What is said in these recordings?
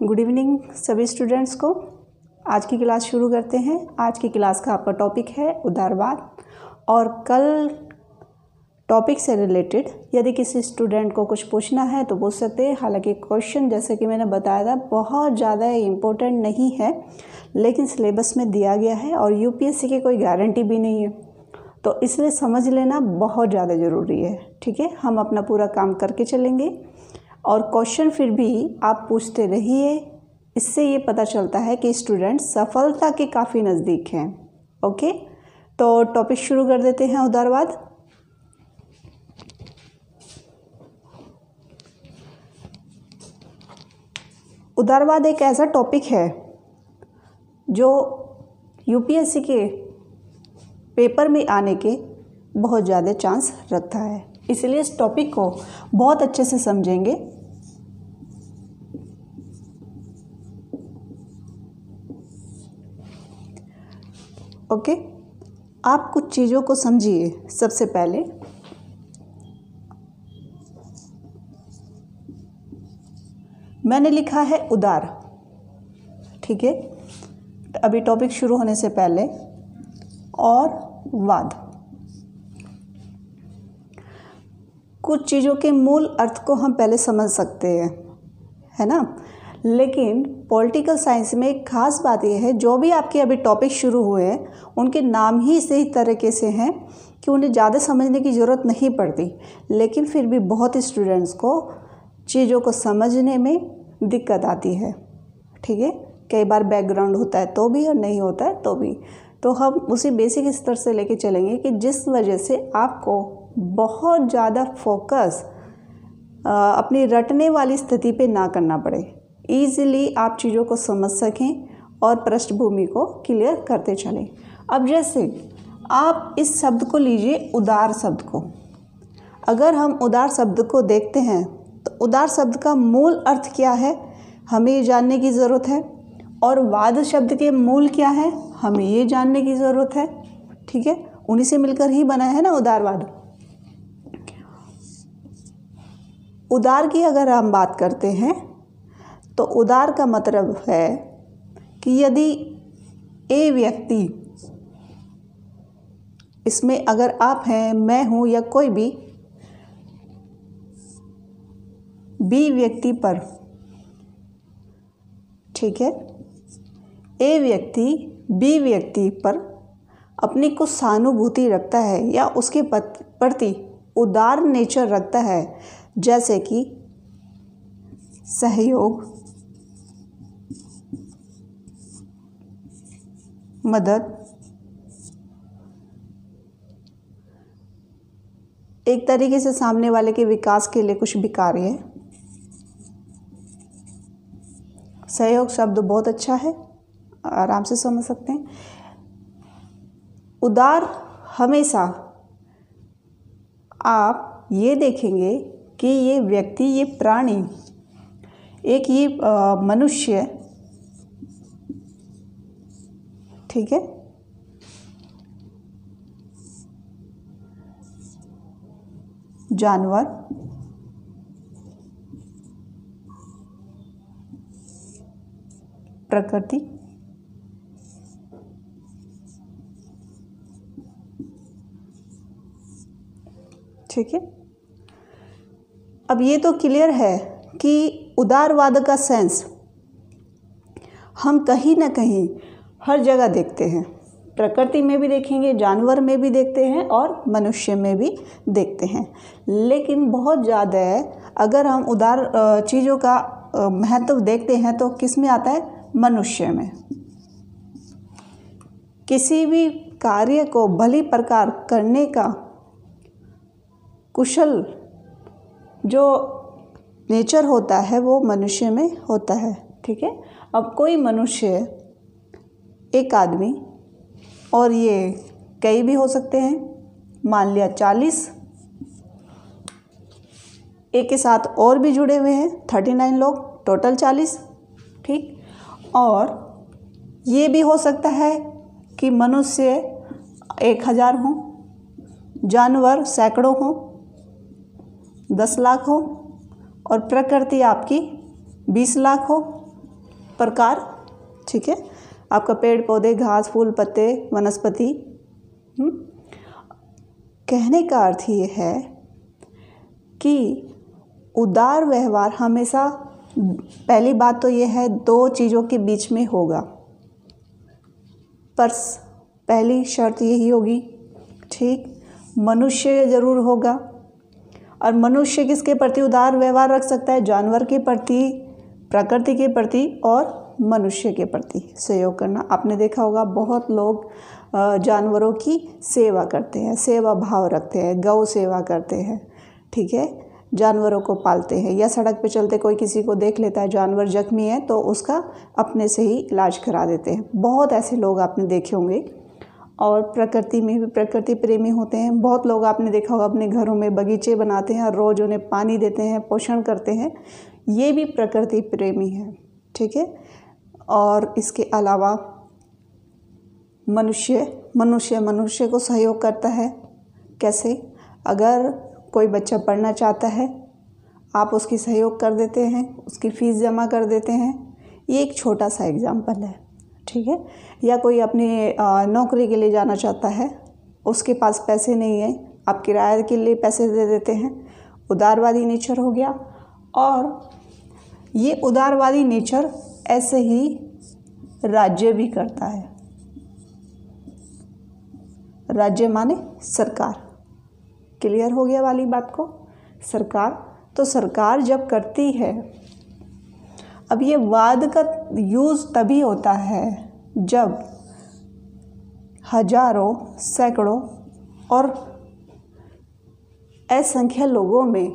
Good evening सभी students को। आज की क्लास शुरू करते हैं। आज की क्लास का आपका टॉपिक है उदारवाद। और कल टॉपिक से रिलेटेड यदि किसी स्टूडेंट को कुछ पूछना है तो पूछ सकते हैं। हालांकि क्वेश्चन जैसे कि मैंने बताया था बहुत ज़्यादा इम्पोर्टेंट नहीं है, लेकिन सिलेबस में दिया गया है और यूपीएससी की कोई गारंटी भी नहीं है, तो इसलिए समझ लेना बहुत ज़्यादा ज़रूरी है। ठीक है, हम अपना पूरा काम करके चलेंगे और क्वेश्चन फिर भी आप पूछते रहिए। इससे ये पता चलता है कि स्टूडेंट सफलता के काफ़ी नज़दीक हैं। ओके, तो टॉपिक शुरू कर देते हैं। उदारवाद। उदारवाद एक ऐसा टॉपिक है जो यूपीएससी के पेपर में आने के बहुत ज़्यादा चांस रखता है, इसलिए इस टॉपिक को बहुत अच्छे से समझेंगे। ओके, आप कुछ चीज़ों को समझिए। सबसे पहले मैंने लिखा है उदार। ठीक है, अभी टॉपिक शुरू होने से पहले और वाद, कुछ चीज़ों के मूल अर्थ को हम पहले समझ सकते हैं, है ना। लेकिन पॉलिटिकल साइंस में एक खास बात यह है, जो भी आपके अभी टॉपिक शुरू हुए हैं उनके नाम ही इसी तरीके से हैं कि उन्हें ज़्यादा समझने की ज़रूरत नहीं पड़ती, लेकिन फिर भी बहुत स्टूडेंट्स को चीज़ों को समझने में दिक्कत आती है। ठीक है, कई बार बैकग्राउंड होता है तो भी और नहीं होता है तो भी, तो हम उसी बेसिक स्तर से लेके चलेंगे कि जिस वजह से आपको बहुत ज़्यादा फोकस अपनी रटने वाली स्थिति पे ना करना पड़े, ईज़िली आप चीज़ों को समझ सकें और पृष्ठभूमि को क्लियर करते चलें। अब जैसे आप इस शब्द को लीजिए, उदार शब्द को। अगर हम उदार शब्द को देखते हैं तो उदार शब्द का मूल अर्थ क्या है हमें ये जानने की ज़रूरत है, और वाद शब्द के मूल क्या है हमें ये जानने की ज़रूरत है। ठीक है, उन्हीं से मिलकर ही बना है ना उदारवाद। उदार की अगर हम बात करते हैं तो उदार का मतलब है कि यदि ए व्यक्ति, इसमें अगर आप हैं, मैं हूँ या कोई भी, बी व्यक्ति पर, ठीक है, ए व्यक्ति बी व्यक्ति पर अपनी कुछ सहानुभूति रखता है या उसके प्रति उदार नेचर रखता है, जैसे कि सहयोग, मदद, एक तरीके से सामने वाले के विकास के लिए कुछ भी कार्य। सहयोग शब्द बहुत अच्छा है, आराम से समझ सकते हैं। उदार हमेशा आप ये देखेंगे कि ये व्यक्ति, ये प्राणी, एक ये मनुष्य, ठीक है, जानवर, प्रकृति, ठीक है। अब ये तो क्लियर है कि उदारवाद का सेंस हम कहीं ना कहीं हर जगह देखते हैं। प्रकृति में भी देखेंगे, जानवर में भी देखते हैं और मनुष्य में भी देखते हैं। लेकिन बहुत ज़्यादा अगर हम उदार चीज़ों का महत्व देखते हैं तो किस में आता है? मनुष्य में। किसी भी कार्य को भली प्रकार करने का कुशल जो नेचर होता है वो मनुष्य में होता है। ठीक है, अब कोई मनुष्य, एक आदमी, और ये कई भी हो सकते हैं, मान लिया 40, एक के साथ और भी जुड़े हुए हैं 39 लोग, टोटल 40। ठीक, और ये भी हो सकता है कि मनुष्य 1000 हों, जानवर सैकड़ों हों, 10 लाख हो और प्रकृति आपकी 20 लाख हो, प्रकार, ठीक है, आपका पेड़ पौधे, घास, फूल, पत्ते, वनस्पति। कहने का अर्थ ये है कि उदार व्यवहार हमेशा, पहली बात तो ये है, दो चीज़ों के बीच में होगा, पर पहली शर्त यही होगी, ठीक, मनुष्य ज़रूर होगा। और मनुष्य किसके प्रति उदार व्यवहार रख सकता है? जानवर के प्रति, प्रकृति के प्रति और मनुष्य के प्रति सहयोग करना। आपने देखा होगा बहुत लोग जानवरों की सेवा करते हैं, सेवा भाव रखते हैं, गौ सेवा करते हैं, ठीक है, जानवरों को पालते हैं। या सड़क पे चलते कोई किसी को देख लेता है जानवर जख्मी है तो उसका अपने से ही इलाज करा देते हैं। बहुत ऐसे लोग आपने देखे होंगे। और प्रकृति में भी प्रकृति प्रेमी होते हैं। बहुत लोग आपने देखा होगा अपने घरों में बगीचे बनाते हैं और रोज़ उन्हें पानी देते हैं, पोषण करते हैं, ये भी प्रकृति प्रेमी है, ठीक है। और इसके अलावा मनुष्य को सहयोग करता है। कैसे? अगर कोई बच्चा पढ़ना चाहता है, आप उसकी सहयोग कर देते हैं, उसकी फ़ीस जमा कर देते हैं। ये एक छोटा सा एग्जाम्पल है, ठीक है। या कोई अपनी नौकरी के लिए जाना चाहता है, उसके पास पैसे नहीं है, आप किराए के लिए पैसे दे देते हैं, उदारवादी नेचर हो गया। और ये उदारवादी नेचर ऐसे ही राज्य भी करता है। राज्य माने सरकार। क्लियर हो गया वाली बात को? सरकार, तो सरकार जब करती है, अब ये वाद का यूज़ तभी होता है जब हजारों, सैकड़ों और असंख्य लोगों में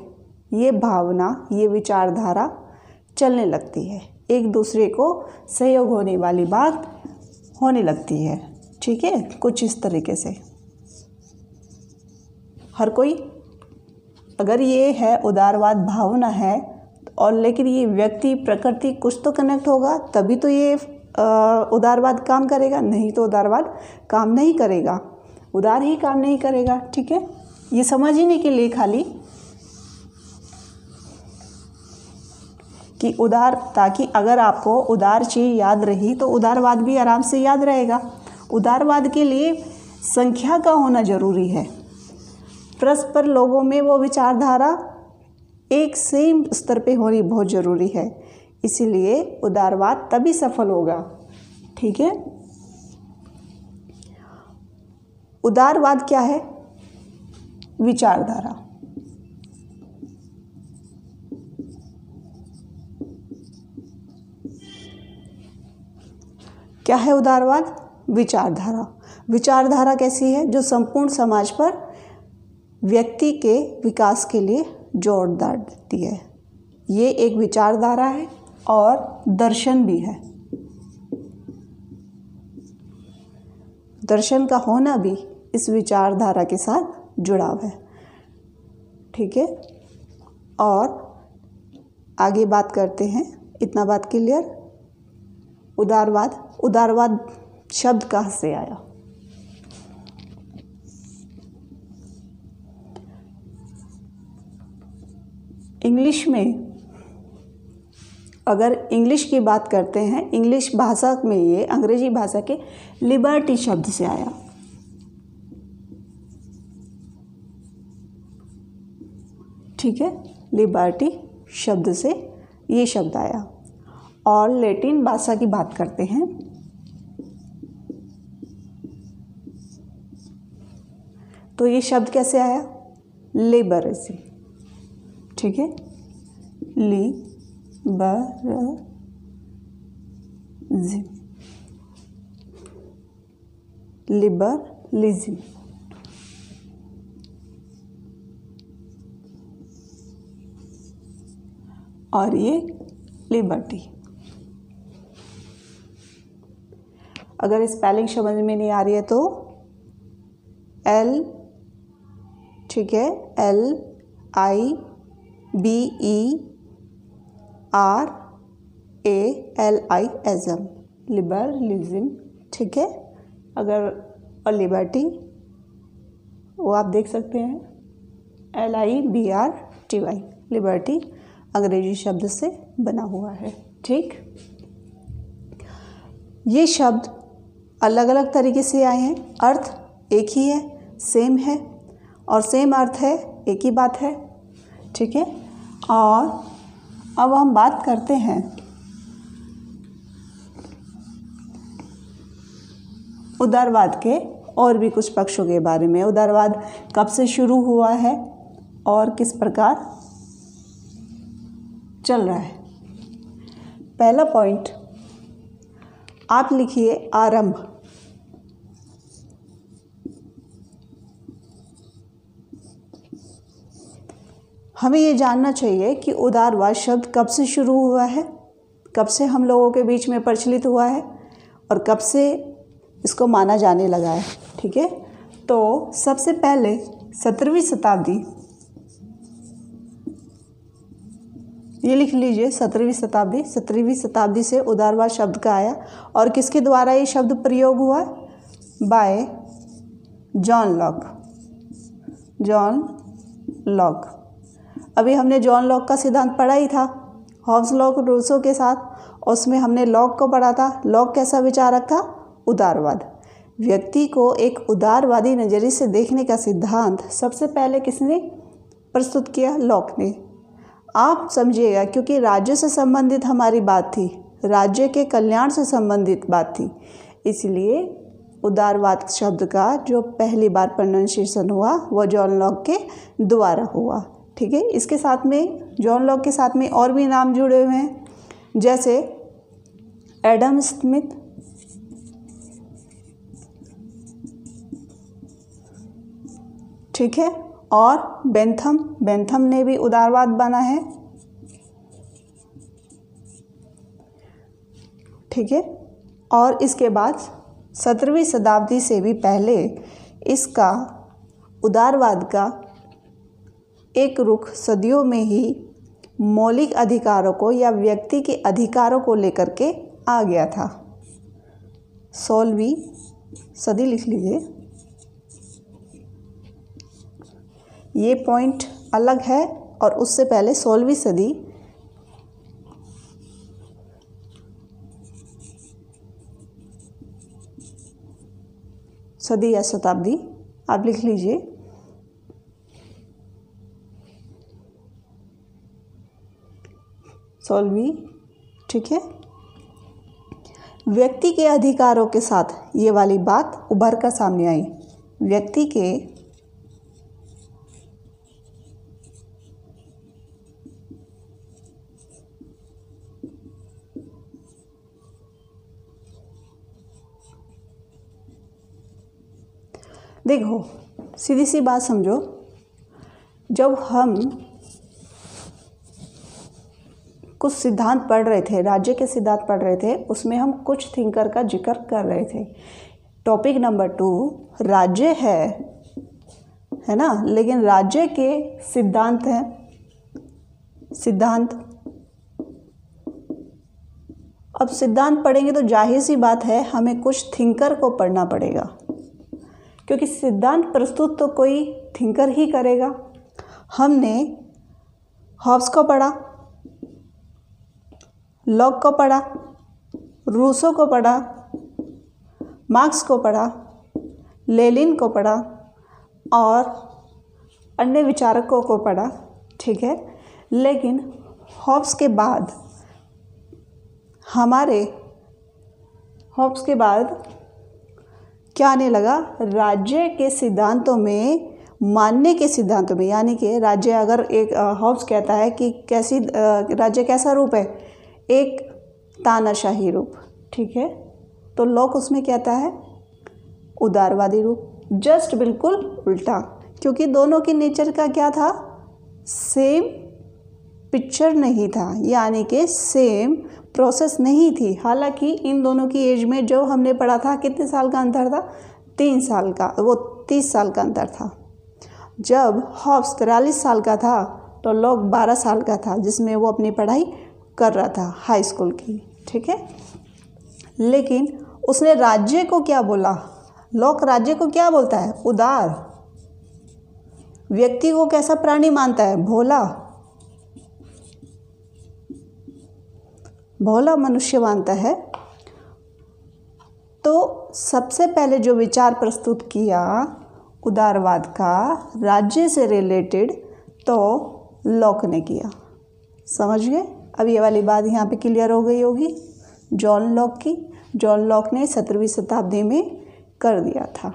ये भावना, ये विचारधारा चलने लगती है, एक दूसरे को सहयोग होने वाली बात होने लगती है, ठीक है। कुछ इस तरीके से हर कोई, अगर ये है उदारवाद भावना है, और लेकिन ये व्यक्ति प्रकृति कुछ तो कनेक्ट होगा, तभी तो ये उदारवाद काम करेगा, नहीं तो उदारवाद काम नहीं करेगा, उदार ही काम नहीं करेगा, ठीक है। ये समझने के लिए खाली कि उदार, ताकि अगर आपको उदार चीज़ याद रही तो उदारवाद भी आराम से याद रहेगा। उदारवाद के लिए संख्या का होना जरूरी है, परस्पर लोगों में वो विचारधारा एक सेम स्तर पे होनी बहुत ज़रूरी है, इसीलिए उदारवाद तभी सफल होगा, ठीक है। उदारवाद क्या है? विचारधारा। क्या है उदारवाद? विचारधारा। विचारधारा कैसी है? जो संपूर्ण समाज पर व्यक्ति के विकास के लिए जोरदार देती है। ये एक विचारधारा है और दर्शन भी है। दर्शन का होना भी इस विचारधारा के साथ जुड़ाव है, ठीक है। और आगे बात करते हैं, इतना बात क्लियर। उदारवाद, उदारवाद शब्द कहाँ से आया? इंग्लिश में, अगर इंग्लिश की बात करते हैं, इंग्लिश भाषा में ये अंग्रेजी भाषा के लिबर्टी शब्द से आया, ठीक है। लिबर्टी शब्द से ये शब्द आया। और लैटिन भाषा की बात करते हैं, तो ये शब्द कैसे आया? लिबरसी, ठीक है। Liberalism, liberalism. और ये लिबर्टी। अगर स्पेलिंग समझ में नहीं आ रही है तो L, ठीक है, LIBERALISM, लिबरलिज्म, ठीक है। अगर और लिबर्टी वो आप देख सकते हैं LIBRTY, लिबर्टी अंग्रेजी शब्द से बना हुआ है, ठीक। ये शब्द अलग अलग तरीके से आए हैं, अर्थ एक ही है, सेम है, और सेम अर्थ है, एक ही बात है, ठीक है। और अब हम बात करते हैं उदारवाद के और भी कुछ पक्षों के बारे में। उदारवाद कब से शुरू हुआ है और किस प्रकार चल रहा है। पहला पॉइंट आप लिखिए, आरंभ। हमें ये जानना चाहिए कि उदारवाद शब्द कब से शुरू हुआ है, कब से हम लोगों के बीच में प्रचलित हुआ है और कब से इसको माना जाने लगा है, ठीक है। तो सबसे पहले 17वीं शताब्दी, ये लिख लीजिए 17वीं शताब्दी से उदारवाद शब्द का आया। और किसके द्वारा ये शब्द प्रयोग हुआ? Bye John Locke. अभी हमने जॉन लॉक का सिद्धांत पढ़ा ही था, हॉब्स लॉक रूसो के साथ, और उसमें हमने लॉक को पढ़ा था। लॉक कैसा विचारक था? उदारवाद। व्यक्ति को एक उदारवादी नज़रिए से देखने का सिद्धांत सबसे पहले किसने प्रस्तुत किया? लॉक ने। आप समझिएगा, क्योंकि राज्य से संबंधित हमारी बात थी, राज्य के कल्याण से संबंधित बात थी, इसलिए उदारवाद शब्द का जो पहली बार प्रोनाउंसिएशन हुआ वो जॉन लॉक के द्वारा हुआ, ठीक है। इसके साथ में, जॉन लॉक के साथ में और भी नाम जुड़े हुए हैं, जैसे एडम स्मिथ, ठीक है, और बेंथम ने भी उदारवाद बना है, ठीक है। और इसके बाद 17वीं शताब्दी से भी पहले इसका उदारवाद का एक रुख सदियों में ही मौलिक अधिकारों को या व्यक्ति के अधिकारों को लेकर के आ गया था। 16वीं सदी लिख लीजिए, ये पॉइंट अलग है, और उससे पहले 16वीं सदी या शताब्दी आप लिख लीजिए। सोलहवीं, ठीक है। व्यक्ति के अधिकारों के साथ ये वाली बात उभर कर सामने आई। व्यक्ति के देखो, सीधी सी बात समझो, जब हम कुछ सिद्धांत पढ़ रहे थे, राज्य के सिद्धांत पढ़ रहे थे, उसमें हम कुछ थिंकर का जिक्र कर रहे थे। टॉपिक नंबर 2 राज्य है ना, लेकिन राज्य के सिद्धांत हैं, सिद्धांत। अब सिद्धांत पढ़ेंगे तो जाहिर सी बात है हमें कुछ थिंकर को पढ़ना पड़ेगा, क्योंकि सिद्धांत प्रस्तुत तो कोई थिंकर ही करेगा। हमने हॉब्स को पढ़ा, लॉक को पढ़ा, रूसो को पढ़ा, मार्क्स को पढ़ा, लेनिन को पढ़ा और अन्य विचारकों को पढ़ा, ठीक है। लेकिन हॉब्स के बाद क्या आने लगा? राज्य के सिद्धांतों में, मानने के सिद्धांतों में, यानी कि राज्य, अगर एक हॉब्स कहता है कि कैसी राज्य कैसा रूप है, एक तानाशाही रूप, ठीक है, तो लॉक उसमें कहता है उदारवादी रूप। जस्ट बिल्कुल उल्टा, क्योंकि दोनों की नेचर का क्या था? सेम पिक्चर नहीं था, यानी कि सेम प्रोसेस नहीं थी। हालांकि इन दोनों की एज में जो हमने पढ़ा था, कितने साल का अंतर था? 3 साल का, वो 30 साल का अंतर था। जब हॉब्स 43 साल का था तो लॉक 12 साल का था, जिसमें वो अपनी पढ़ाई कर रहा था, हाई स्कूल की, ठीक है। लेकिन उसने राज्य को क्या बोला? लॉक राज्य को क्या बोलता है? उदार। व्यक्ति को कैसा प्राणी मानता है? भोला मनुष्य मानता है। तो सबसे पहले जो विचार प्रस्तुत किया उदारवाद का राज्य से रिलेटेड, तो लॉक ने किया। समझ गए? अब ये वाली बात यहाँ पे क्लियर हो गई होगी जॉन लॉक की। जॉन लॉक ने 17वीं शताब्दी में कर दिया था।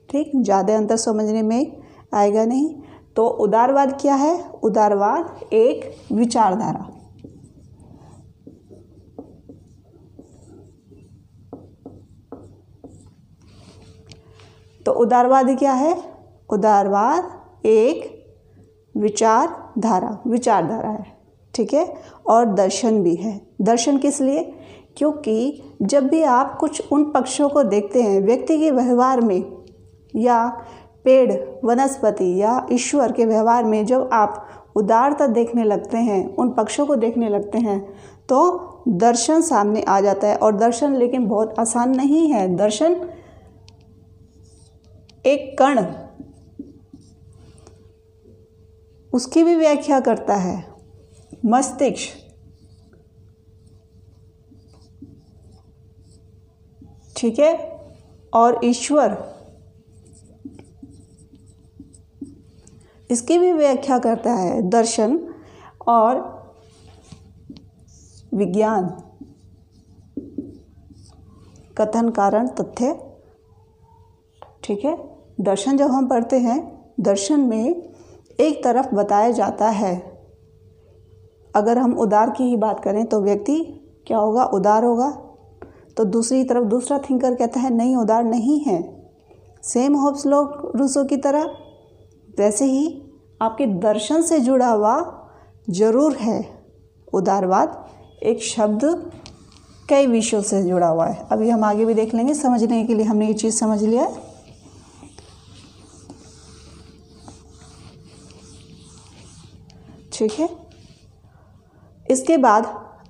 ठीक, ज़्यादा अंतर समझने में आएगा नहीं। तो उदारवाद क्या है? उदारवाद एक विचारधारा। तो उदारवाद क्या है? उदारवाद एक विचारधारा है। ठीक है, और दर्शन भी है। दर्शन किस लिए? क्योंकि जब भी आप कुछ उन पक्षों को देखते हैं व्यक्ति के व्यवहार में, या पेड़, वनस्पति या ईश्वर के व्यवहार में, जब आप उदारता देखने लगते हैं, उन पक्षों को देखने लगते हैं, तो दर्शन सामने आ जाता है। और दर्शन लेकिन बहुत आसान नहीं है। दर्शन एक कण, उसकी भी व्याख्या करता है मस्तिष्क। ठीक है, और ईश्वर, इसकी भी व्याख्या करता है दर्शन और विज्ञान, कथन, कारण, तथ्य। ठीक है, दर्शन जब हम पढ़ते हैं, दर्शन में एक तरफ बताया जाता है, अगर हम उदार की ही बात करें तो व्यक्ति क्या होगा? उदार होगा। तो दूसरी तरफ दूसरा थिंकर कहता है नहीं, उदार नहीं है। सेम होप्स लोग रूसो की तरह। वैसे ही आपके दर्शन से जुड़ा हुआ जरूर है उदारवाद। एक शब्द कई विषयों से जुड़ा हुआ है। अभी हम आगे भी देख लेंगे। समझने के लिए हमने ये चीज़ समझ लिया है। ठीक है, इसके बाद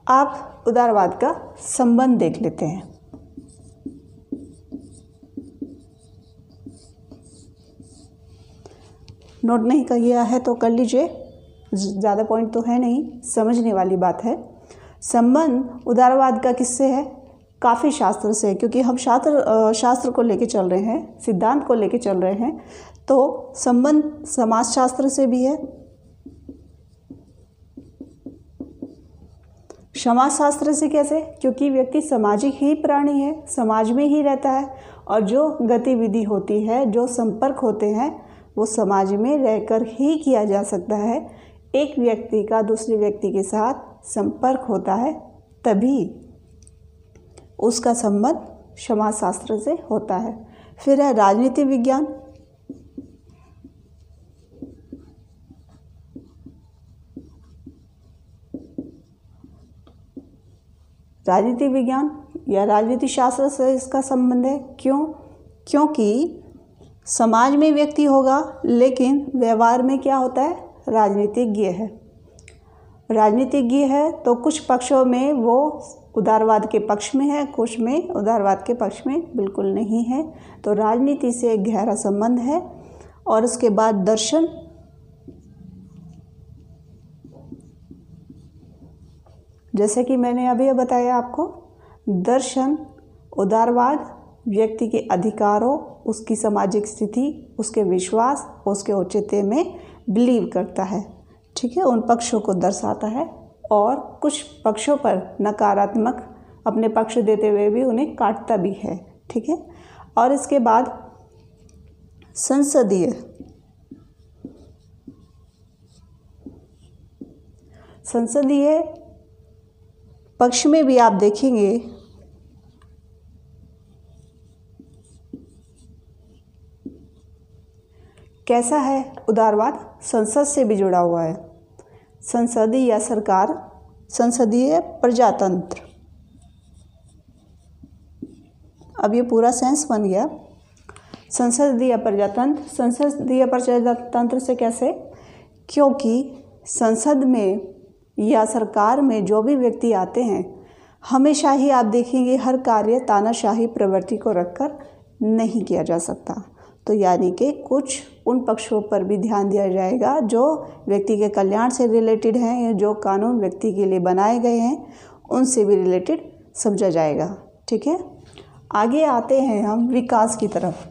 आप उदारवाद का संबंध देख लेते हैं। नोट नहीं किया है तो कर लीजिए, ज़्यादा पॉइंट तो है नहीं, समझने वाली बात है। संबंध उदारवाद का किससे है? काफ़ी शास्त्र से, क्योंकि हम शास्त्र को लेके चल रहे हैं, सिद्धांत को लेके चल रहे हैं। तो संबंध समाजशास्त्र से भी है, समाजशास्त्र से। कैसे? क्योंकि व्यक्ति सामाजिक ही प्राणी है, समाज में ही रहता है, और जो गतिविधि होती है, जो संपर्क होते हैं, वो समाज में रहकर ही किया जा सकता है। एक व्यक्ति का दूसरे व्यक्ति के साथ संपर्क होता है, तभी उसका संबंध समाजशास्त्र से होता है। फिर है राजनीति विज्ञान। राजनीति विज्ञान या राजनीति शास्त्र से इसका संबंध है। क्यों? क्योंकि समाज में व्यक्ति होगा, लेकिन व्यवहार में क्या होता है? राजनीतिज्ञ है। राजनीतिज्ञ है तो कुछ पक्षों में वो उदारवाद के पक्ष में है, कुछ में उदारवाद के पक्ष में बिल्कुल नहीं है। तो राजनीति से एक गहरा संबंध है। और उसके बाद दर्शन, जैसे कि मैंने अभी बताया आपको, दर्शन, उदारवाद व्यक्ति के अधिकारों, उसकी सामाजिक स्थिति, उसके विश्वास, उसके औचित्य में बिलीव करता है। ठीक है, उन पक्षों को दर्शाता है, और कुछ पक्षों पर नकारात्मक अपने पक्ष देते हुए भी उन्हें काटता भी है। ठीक है, और इसके बाद संसदीय पक्ष में भी आप देखेंगे कैसा है उदारवाद? संसद से भी जुड़ा हुआ है। संसदीय या सरकार, संसदीय प्रजातंत्र। अब ये पूरा सेंस बन गया। संसदीय प्रजातंत्र, संसदीय प्रजातंत्र से कैसे? क्योंकि संसद में या सरकार में जो भी व्यक्ति आते हैं, हमेशा ही आप देखेंगे हर कार्य तानाशाही प्रवृत्ति को रखकर नहीं किया जा सकता। तो यानी कि कुछ उन पक्षों पर भी ध्यान दिया जाएगा जो व्यक्ति के कल्याण से रिलेटेड हैं, या जो कानून व्यक्ति के लिए बनाए गए हैं उनसे भी रिलेटेड समझा जाएगा। ठीक है, आगे आते हैं हम विकास की तरफ।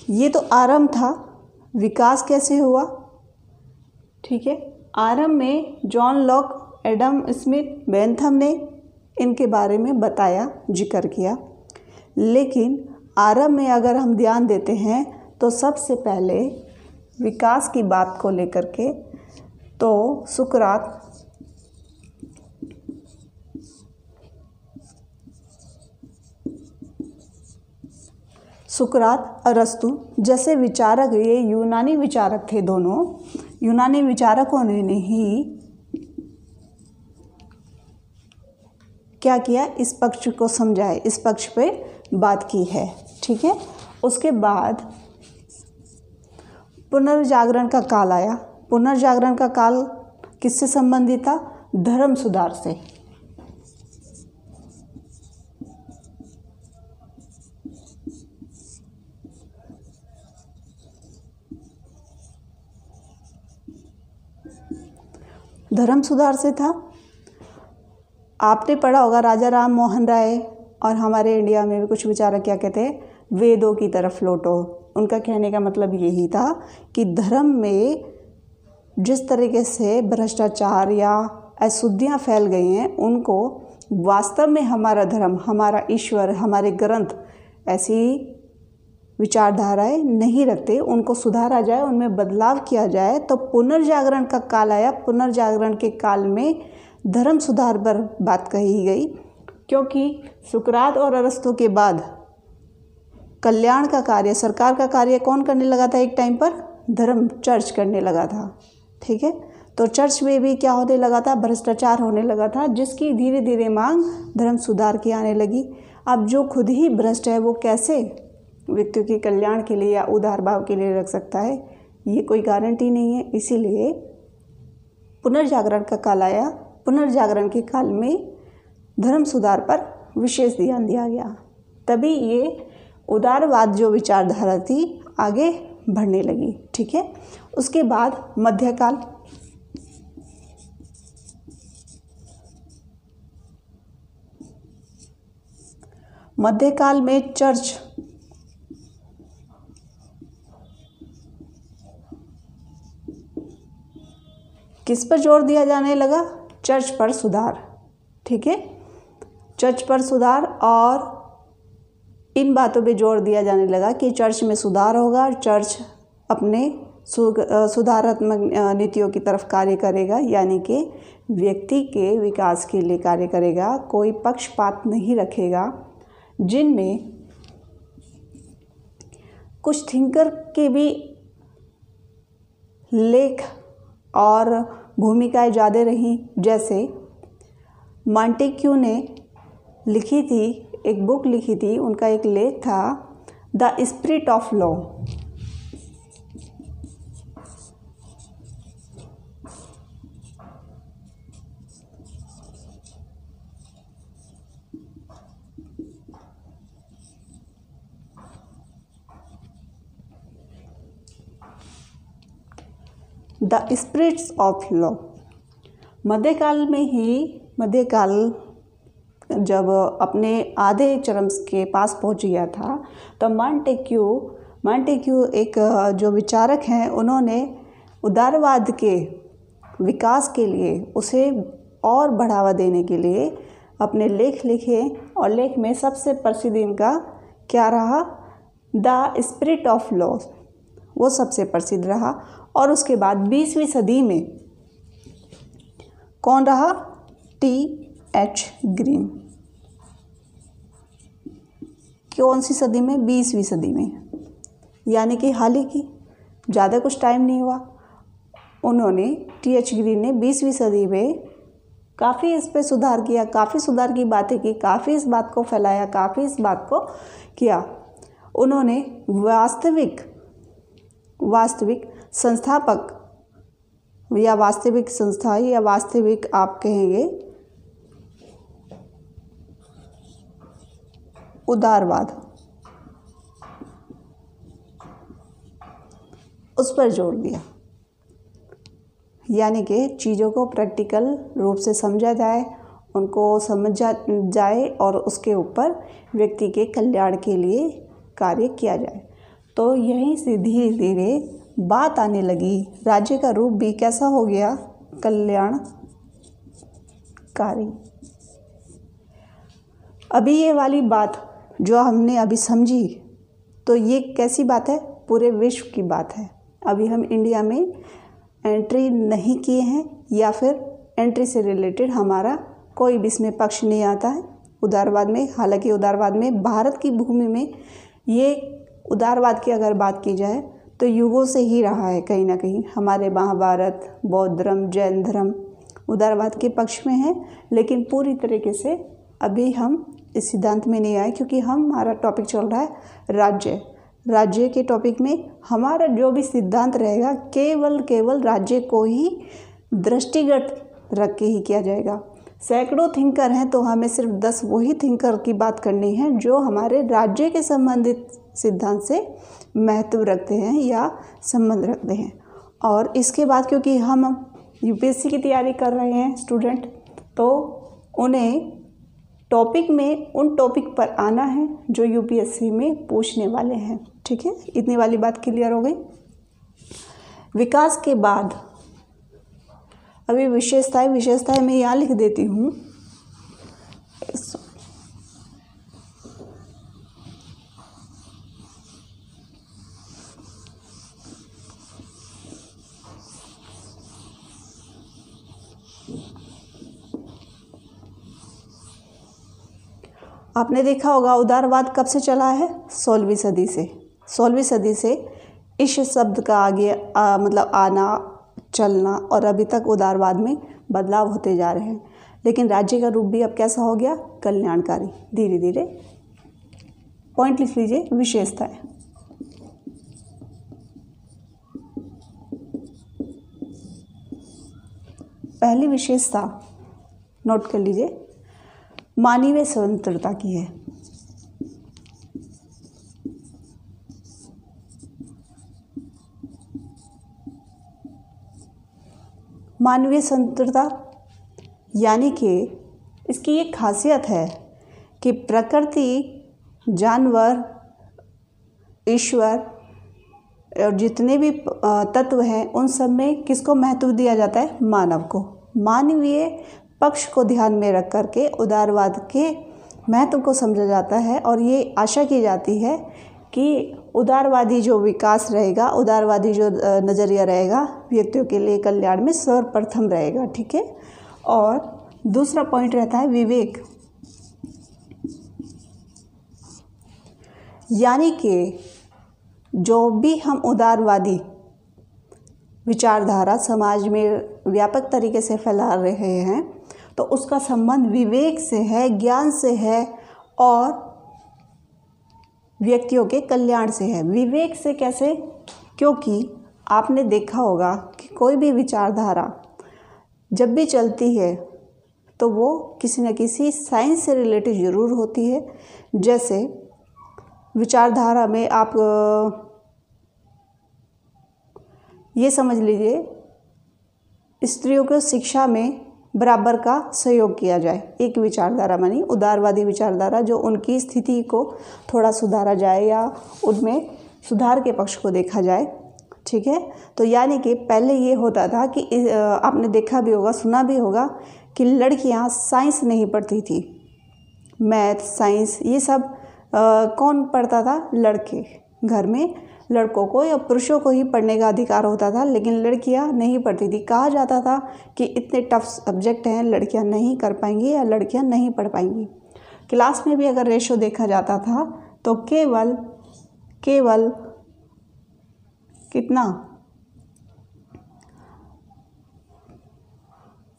ये तो आरंभ था, विकास कैसे हुआ। ठीक है, आरंभ में John Locke, Adam Smith, Bentham ने इनके बारे में बताया, जिक्र किया। लेकिन आरंभ में अगर हम ध्यान देते हैं तो सबसे पहले विकास की बात को लेकर के तो सुकरात, अरस्तु जैसे विचारक, ये यूनानी विचारक थे दोनों। यूनानी विचारकों ने ही क्या किया, इस पक्ष को समझाए, इस पक्ष पे बात की है। ठीक है, उसके बाद पुनर्जागरण का काल आया। पुनर्जागरण का काल किससे संबंधित था? धर्म सुधार से। धर्म सुधार से था। आपने पढ़ा होगा राजा राम मोहन राय, और हमारे इंडिया में भी कुछ विचारक क्या कहते हैं, वेदों की तरफ लौटो। उनका कहने का मतलब यही था कि धर्म में जिस तरीके से भ्रष्टाचार या अशुद्धियाँ फैल गई हैं, उनको वास्तव में हमारा धर्म, हमारा ईश्वर, हमारे ग्रंथ ऐसी विचारधाराएं नहीं रखते, उनको सुधारा जाए, उनमें बदलाव किया जाए। तो पुनर्जागरण का काल आया। पुनर्जागरण के काल में धर्म सुधार पर बात कही गई, क्योंकि सुकरात और अरस्तु के बाद कल्याण का कार्य, सरकार का कार्य कौन करने लगा था एक टाइम पर? धर्म, चर्च करने लगा था। ठीक है, तो चर्च में भी क्या होने लगा था? भ्रष्टाचार होने लगा था, जिसकी धीरे धीरे मांग धर्म सुधार की आने लगी। अब जो खुद ही भ्रष्ट है वो कैसे व्यक्तियों के कल्याण के लिए या उदार भाव के लिए रख सकता है? ये कोई गारंटी नहीं है। इसीलिए पुनर्जागरण का काल आया। पुनर्जागरण के काल में धर्म सुधार पर विशेष ध्यान दिया गया। तभी ये उदारवाद जो विचारधारा थी आगे बढ़ने लगी। ठीक है, उसके बाद मध्यकाल। मध्यकाल में चर्च किस पर जोर दिया जाने लगा? चर्च पर सुधार। ठीक है, चर्च पर सुधार, और इन बातों पे जोर दिया जाने लगा कि चर्च में सुधार होगा, चर्च अपने सुधारात्मक नीतियों की तरफ कार्य करेगा, यानी कि व्यक्ति के विकास के लिए कार्य करेगा, कोई पक्षपात नहीं रखेगा। जिनमें कुछ थिंकर के भी लेख और भूमिकाएं ज़्यादा रहीं, जैसे मॉन्टेक्यू ने लिखी थी, एक बुक लिखी थी, उनका एक लेख था the spirit of law. The spirits of law. मध्यकाल में ही, मध्यकाल जब अपने आधे चरम के पास पहुंच गया था, तो मॉन्टेक्यू एक जो विचारक हैं, उन्होंने उदारवाद के विकास के लिए, उसे और बढ़ावा देने के लिए अपने लेख लिखे, और लेख में सबसे प्रसिद्ध इनका क्या रहा? द स्पिरिट ऑफ लॉ, वो सबसे प्रसिद्ध रहा। और उसके बाद 20वीं सदी में कौन रहा? T.H. ग्रीन। कौन सी सदी में? 20वीं सदी में, यानी कि हाल ही की, ज़्यादा कुछ टाइम नहीं हुआ। उन्होंने, T.H. ग्रीन ने 20वीं सदी में काफ़ी इस पे सुधार किया, काफ़ी सुधार की बातें की, काफ़ी इस बात को फैलाया, काफ़ी इस बात को किया। उन्होंने वास्तविक संस्थापक या वास्तविक संस्था, या वास्तविक आप कहेंगे उदारवाद, उस पर जोर दिया। यानी कि चीज़ों को प्रैक्टिकल रूप से समझा जाए, उनको समझा जाए और उसके ऊपर व्यक्ति के कल्याण के लिए कार्य किया जाए। तो यहीं से धीरे धीरे बात आने लगी, राज्य का रूप भी कैसा हो गया, कल्याणकारी। अभी ये वाली बात जो हमने अभी समझी, तो ये कैसी बात है, पूरे विश्व की बात है। अभी हम इंडिया में एंट्री नहीं किए हैं या फिर एंट्री से रिलेटेड हमारा कोई भी इसमें पक्ष नहीं आता है उदारवाद में। हालांकि उदारवाद में भारत की भूमि में ये उदारवाद की अगर बात की जाए तो युगों से ही रहा है। कहीं ना कहीं हमारे महाभारत, बौद्ध धर्म, जैन धर्म उदारवाद के पक्ष में है, लेकिन पूरी तरीके से अभी हम इस सिद्धांत में नहीं आए, क्योंकि हमारा टॉपिक चल रहा है राज्य के टॉपिक में हमारा जो भी सिद्धांत रहेगा केवल राज्य को ही दृष्टिगत रख के ही किया जाएगा। सैकड़ों थिंकर हैं तो हमें सिर्फ 10 वही थिंकर की बात करनी है जो हमारे राज्य के संबंधित सिद्धांत से महत्व रखते हैं या संबंध रखते हैं। और इसके बाद क्योंकि हम यूपीएससी की तैयारी कर रहे हैं स्टूडेंट, तो उन्हें टॉपिक में उन टॉपिक पर आना है जो यूपीएससी में पूछने वाले हैं। ठीक है, इतनी वाली बात क्लियर हो गई। विकास के बाद अभी विशेषताएं मैं यहाँ लिख देती हूँ। आपने देखा होगा उदारवाद कब से चला है, 16वीं सदी से। 16वीं सदी से इस शब्द का आगे मतलब आना, चलना, और अभी तक उदारवाद में बदलाव होते जा रहे हैं। लेकिन राज्य का रूप भी अब कैसा हो गया, कल्याणकारी। धीरे धीरे पॉइंट लिख लीजिए, विशेषताएं। पहली विशेषता नोट कर लीजिए, मानवीय स्वतंत्रता की है। मानवीय स्वतंत्रता यानी कि इसकी एक खासियत है कि प्रकृति, जानवर, ईश्वर और जितने भी तत्व हैं उन सब में किसको महत्व दिया जाता है, मानव को। मानवीय पक्ष को ध्यान में रख करके उदारवाद के महत्व को समझा जाता है और ये आशा की जाती है कि उदारवादी जो विकास रहेगा, उदारवादी जो नज़रिया रहेगा व्यक्तियों के लिए कल्याण में सर्वप्रथम रहेगा। ठीक है, और दूसरा पॉइंट रहता है विवेक, यानी कि जो भी हम उदारवादी विचारधारा समाज में व्यापक तरीके से फैला रहे हैं तो उसका संबंध विवेक से है, ज्ञान से है और व्यक्तियों के कल्याण से है। विवेक से कैसे, क्योंकि आपने देखा होगा कि कोई भी विचारधारा जब भी चलती है तो वो किसी न किसी साइंस से रिलेटेड ज़रूर होती है। जैसे विचारधारा में आप ये समझ लीजिए, स्त्रियों को शिक्षा में बराबर का सहयोग किया जाए, एक विचारधारा मानी उदारवादी विचारधारा, जो उनकी स्थिति को थोड़ा सुधारा जाए या उनमें सुधार के पक्ष को देखा जाए। ठीक है, तो यानी कि पहले ये होता था कि आपने देखा भी होगा, सुना भी होगा कि लड़कियां साइंस नहीं पढ़ती थी, मैथ, साइंस ये सब कौन पढ़ता था, लड़के। घर में लड़कों को या पुरुषों को ही पढ़ने का अधिकार होता था, लेकिन लड़कियां नहीं पढ़ती थी। कहा जाता था कि इतने टफ सब्जेक्ट हैं, लड़कियां नहीं कर पाएंगी या लड़कियां नहीं पढ़ पाएंगी। क्लास में भी अगर रेशो देखा जाता था तो केवल कितना,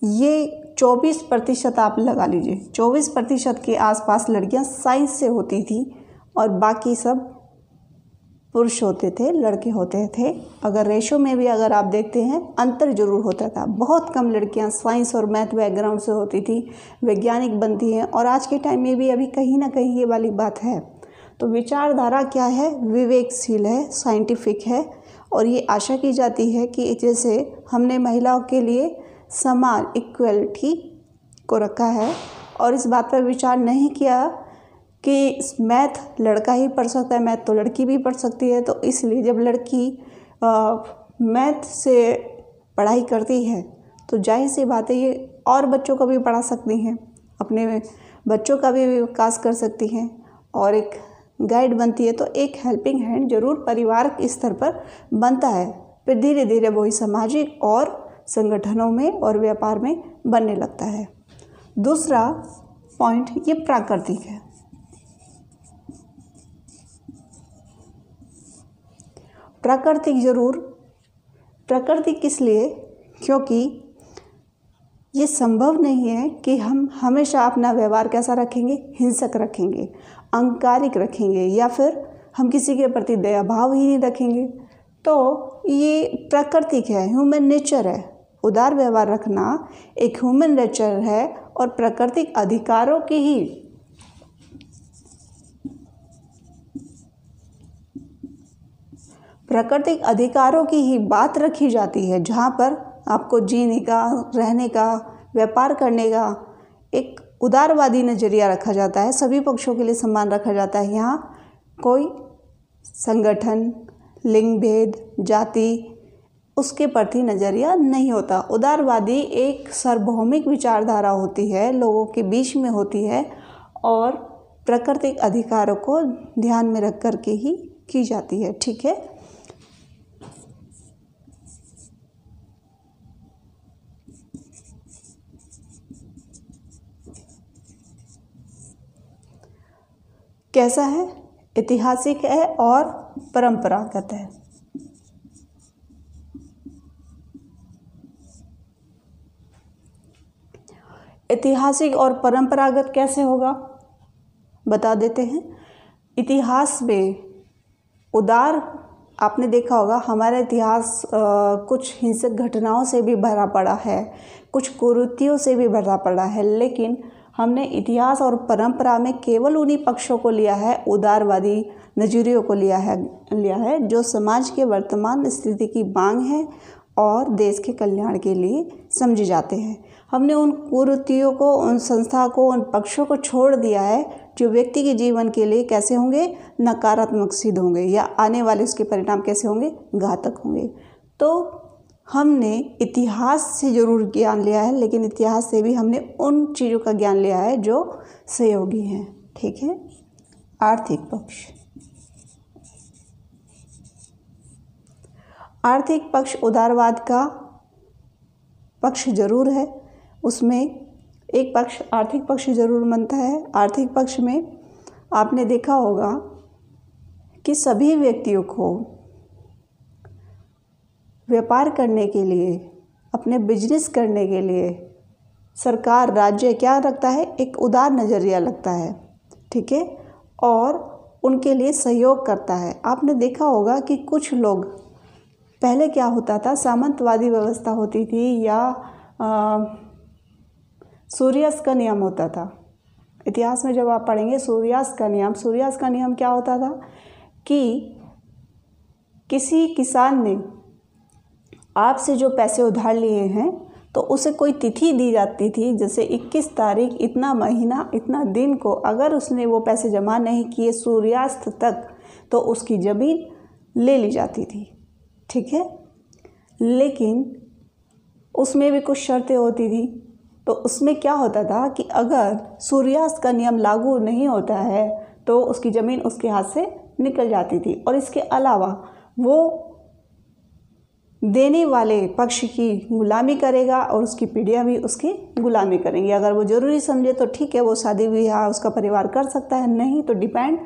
ये 24% आप लगा लीजिए, 24% के आसपास लड़कियां साइंस से होती थी और बाकी सब पुरुष होते थे, लड़के होते थे। अगर रेशो में भी अगर आप देखते हैं अंतर जरूर होता था। बहुत कम लड़कियां साइंस और मैथ बैकग्राउंड से होती थी, वैज्ञानिक बनती हैं, और आज के टाइम में भी अभी कहीं ना कहीं ये वाली बात है। तो विचारधारा क्या है, विवेकशील है, साइंटिफिक है और ये आशा की जाती है कि जैसे हमने महिलाओं के लिए समान इक्वलिटी को रखा है और इस बात पर विचार नहीं किया कि मैथ लड़का ही पढ़ सकता है, मैथ तो लड़की भी पढ़ सकती है। तो इसलिए जब लड़की मैथ से पढ़ाई करती है तो जाहिर सी बात है ये और बच्चों को भी पढ़ा सकती हैं, अपने बच्चों का भी विकास कर सकती हैं और एक गाइड बनती है। तो एक हेल्पिंग हैंड जरूर परिवार के स्तर पर बनता है, फिर धीरे धीरे वही सामाजिक और संगठनों में और व्यापार में बनने लगता है। दूसरा पॉइंट ये प्राकृतिक है। प्राकृतिक इसलिए क्योंकि ये संभव नहीं है कि हम हमेशा अपना व्यवहार कैसा रखेंगे, हिंसक रखेंगे, अहंकारिक रखेंगे या फिर हम किसी के प्रति दया भाव ही नहीं रखेंगे। तो ये प्राकृतिक है, ह्यूमन नेचर है। उदार व्यवहार रखना एक ह्यूमन नेचर है और प्राकृतिक अधिकारों की ही बात रखी जाती है, जहाँ पर आपको जीने का, रहने का, व्यापार करने का एक उदारवादी नज़रिया रखा जाता है। सभी पक्षों के लिए सम्मान रखा जाता है। यहाँ कोई संगठन, लिंग भेद, जाति उसके प्रति नज़रिया नहीं होता। उदारवादी एक सार्वभौमिक विचारधारा होती है, लोगों के बीच में होती है और प्राकृतिक अधिकारों को ध्यान में रख कर के ही की जाती है। ठीक है। कैसा है? ऐतिहासिक है और परंपरागत है। ऐतिहासिक और परंपरागत कैसे होगा बता देते हैं। इतिहास में उदार, आपने देखा होगा हमारा इतिहास कुछ हिंसक घटनाओं से भी भरा पड़ा है, कुछ कुरीतियों से भी भरा पड़ा है, लेकिन हमने इतिहास और परंपरा में केवल उन्हीं पक्षों को लिया है, उदारवादी नज़रियों को लिया है जो समाज के वर्तमान स्थिति की मांग है और देश के कल्याण के लिए समझे जाते हैं। हमने उन कुरीतियों को, उन संस्था को, उन पक्षों को छोड़ दिया है जो व्यक्ति के जीवन के लिए कैसे होंगे, नकारात्मक सिद्ध होंगे या आने वाले उसके परिणाम कैसे होंगे, घातक होंगे। तो हमने इतिहास से जरूर ज्ञान लिया है, लेकिन इतिहास से भी हमने उन चीज़ों का ज्ञान लिया है जो सहयोगी हैं। ठीक है। आर्थिक पक्ष। आर्थिक पक्ष उदारवाद का पक्ष जरूर है, उसमें एक पक्ष आर्थिक पक्ष जरूर बनता है। आर्थिक पक्ष में आपने देखा होगा कि सभी व्यक्तियों को व्यापार करने के लिए, अपने बिजनेस करने के लिए सरकार, राज्य क्या रखता है, एक उदार नज़रिया लगता है। ठीक है। और उनके लिए सहयोग करता है। आपने देखा होगा कि कुछ लोग, पहले क्या होता था, सामंतवादी व्यवस्था होती थी या सूर्यास्त का नियम होता था। इतिहास में जब आप पढ़ेंगे सूर्यास्त का नियम क्या होता था कि किसी किसान ने आपसे जो पैसे उधार लिए हैं तो उसे कोई तिथि दी जाती थी, जैसे 21 तारीख, इतना महीना, इतना दिन को अगर उसने वो पैसे जमा नहीं किए सूर्यास्त तक तो उसकी ज़मीन ले ली जाती थी। ठीक है। लेकिन उसमें भी कुछ शर्तें होती थी। तो उसमें क्या होता था कि अगर सूर्यास्त का नियम लागू नहीं होता है तो उसकी ज़मीन उसके हाथ से निकल जाती थी। और इसके अलावा वो देने वाले पक्ष की गुलामी करेगा और उसकी पीढ़ियाँ भी उसकी गुलामी करेंगी। अगर वो ज़रूरी समझे तो ठीक है, वो शादी ब्याह उसका परिवार कर सकता है, नहीं तो डिपेंड